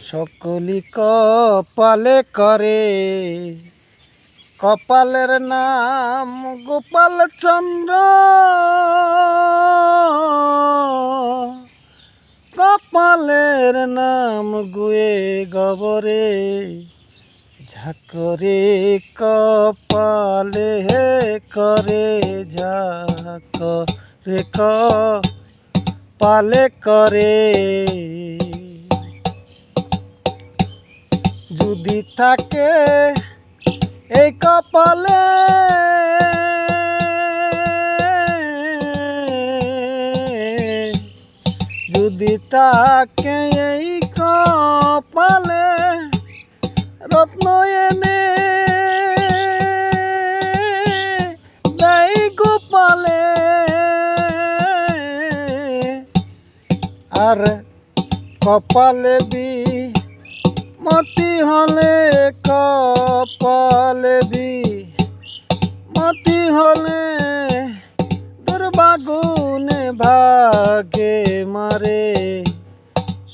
সকলি কপালে করে, কপালের নাম গোপাল চন্দ্র। কপালের নাম গুয়ে গবরে, ঝাকরে কপালে করে, ঝাকরে কপালে করে। যদি থাকে এই কপালে যদি থাকে এই কপালে, রত্ন এনে দেয় গোপালে। আর কপালে মতি হলে, কপালে মতি হলে, দুর্বাগুনে ভাগে মারে।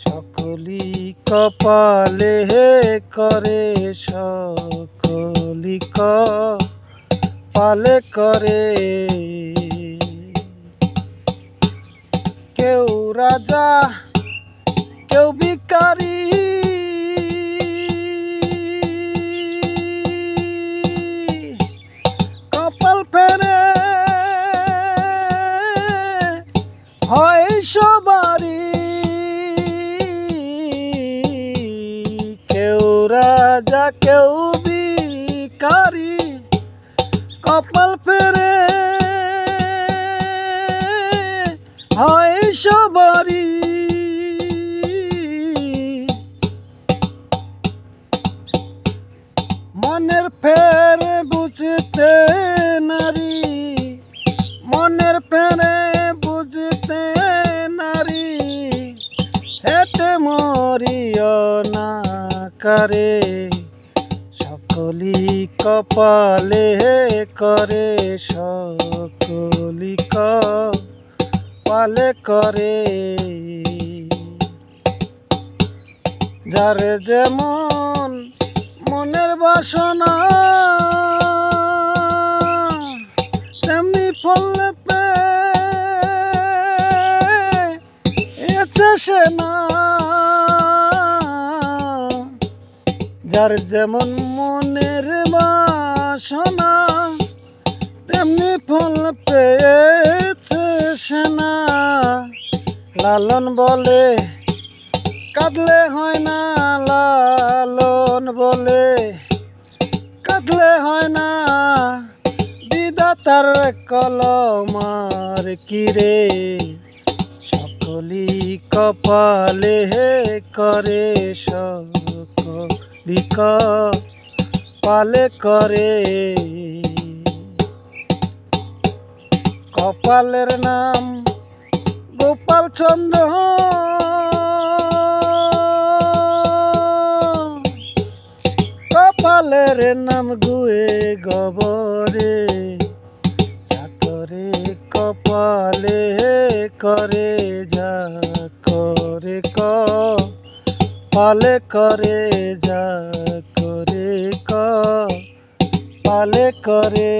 সকলি কপালে করে, সকলি কপালে করে। কেউ রাজা কেউ ভিখারি, কপাল ফেরে হয় সবারই। কেউ রাজা কেউ ভিখারি, কপাল ফেরে হয় সবারই। মনের ফের বুঝতে নারী, মনের ফেরে বুঝতে নারী, হেঁটে মরিও না করে। সকলি কপালে করে, সকলি কপালে করে। যার যেমন মনের বাসনা, তেমনি ফল পেয়েছে সে না। যার যেমন মনের বাসনা, তেমনি ফল পেয়েছে সে না। লালন বলে কাঁদলে হয় না, লালন বলে কাঁদলে হয় না, বিধাতার কলম আর কি রে। সকলি কপালে করে, সকলি কপালে করে। কপালের নাম গোপাল চন্দ্র, কপালের নাম গুয়ে গবরে, ঝাকরে কপালে করে, ঝাকরে কপালে করে, ঝাকরে কপালে করে।